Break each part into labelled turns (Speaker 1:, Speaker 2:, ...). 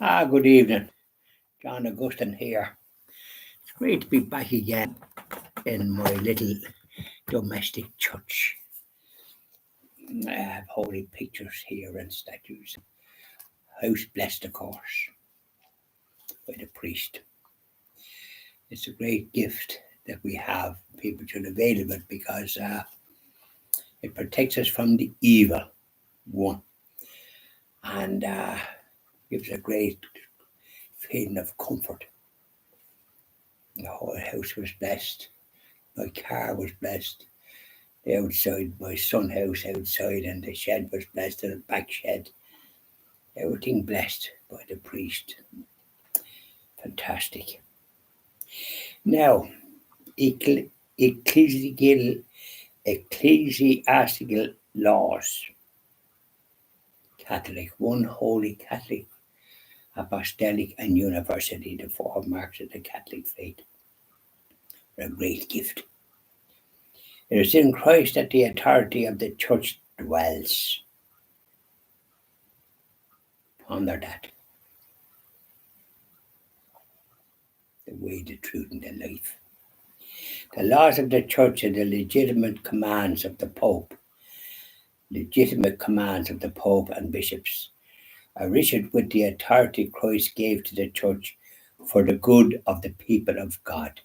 Speaker 1: Good evening. John Augustine here. It's great to be back again in my little domestic church. I have holy pictures here and statues. House blessed, of course, by the priest. It's a great gift that we have. People should avail of it because it protects us from the evil one and gives a great feeling of comfort. The whole house was blessed. My car was blessed. The outside, my son's house outside, and the shed was blessed, and the back shed. Everything blessed by the priest. Fantastic. Now, ecclesiastical laws. Catholic, one holy Catholic, apostolic, and university, the four marks of the Catholic faith. A great gift. It is in Christ that the authority of the church dwells. Ponder that. The way, the truth, and the life. The laws of the church are the legitimate commands of the Pope and bishops, are issued with the authority Christ gave to the church for the good of the people of God.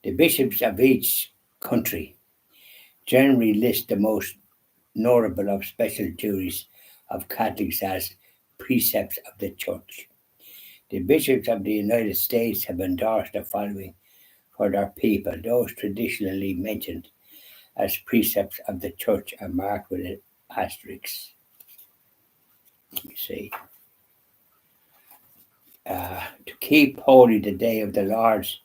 Speaker 1: The bishops of each country generally list the most notable of special duties of Catholics as precepts of the church. The bishops of the United States have endorsed the following for their people. Those traditionally mentioned as precepts of the church are marked with an asterisk. Let me see. To keep holy the day of the Lord's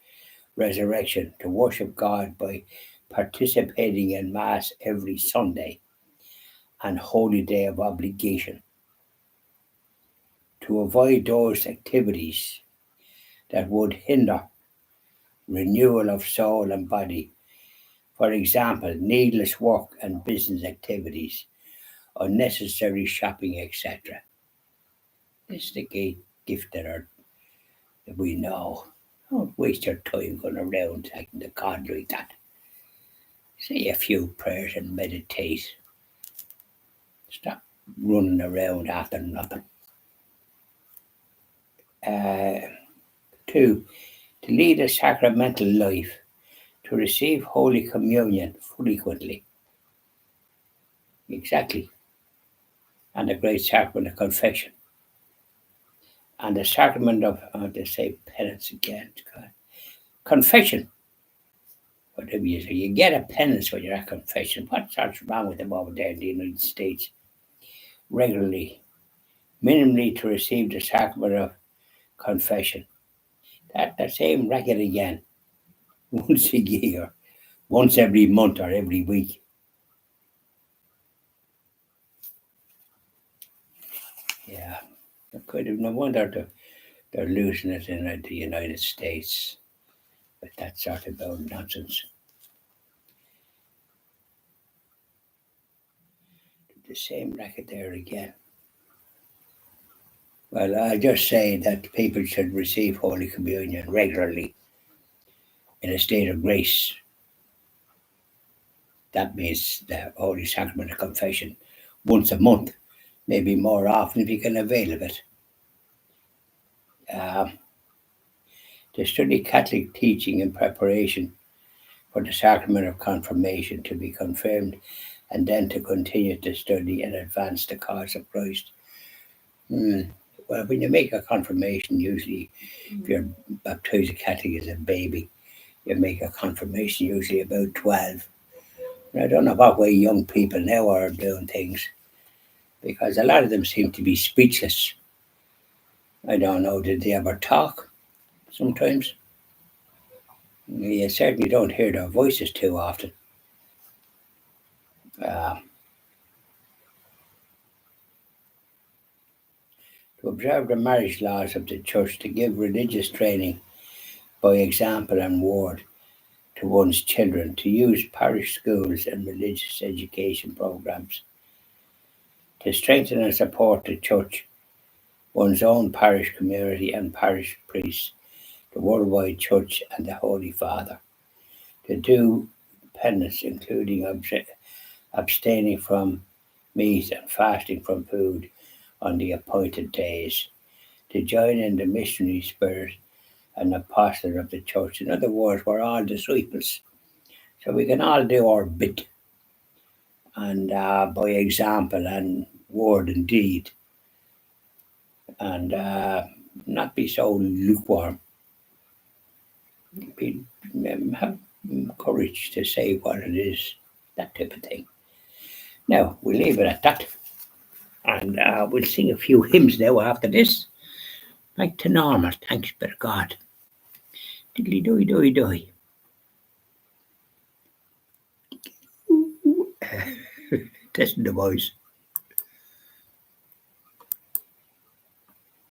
Speaker 1: resurrection, to worship God by participating in Mass every Sunday and holy day of obligation, to avoid those activities that would hinder renewal of soul and body, for example, needless work and business activities, unnecessary shopping, etc. This is the great gift that we know. Don't waste your time going around acting the God like that. Say a few prayers and meditate. Stop running around after nothing. 2. To lead a sacramental life, to receive Holy Communion frequently. Exactly. And the great sacrament of confession. And the sacrament of, they say penance again. Confession. Whatever you say, you get a penance when you're at confession. What's wrong with them over there in the United States? Regularly, minimally to receive the sacrament of confession. That same racket again. Once a year, once every month or every week. Yeah, no wonder they're losing it in the United States with that sort of nonsense. The same racket there again. Well, I just say that people should receive Holy Communion regularly in a state of grace. That means the Holy Sacrament of Confession once a month, maybe more often if you can avail of it. To study Catholic teaching in preparation for the sacrament of confirmation, to be confirmed, and then to continue to study and advance the cause of Christ. Well, when you make a confirmation, usually if you're baptized a Catholic as a baby, you make a confirmation usually about 12. And I don't know what way young people now are doing things, because a lot of them seem to be speechless. I don't know, did they ever talk sometimes? You certainly don't hear their voices too often. To observe the marriage laws of the church, to give religious training by example and word to one's children, to use parish schools and religious education programs, to strengthen and support the church one's own parish community and parish priest, the worldwide church and the Holy Father, to do penance, including abstaining from meat and fasting from food on the appointed days, to join in the missionary spirit and apostolate of the church. In other words, we're all disciples, so we can all do our bit, and by example and word and deed, and not be so lukewarm. Have courage to say what it is, that type of thing. Now, we'll leave it at that, and we'll sing a few hymns now after this, like to normal. Thanks be to God. Diddly doy doy doy. Testing the voice.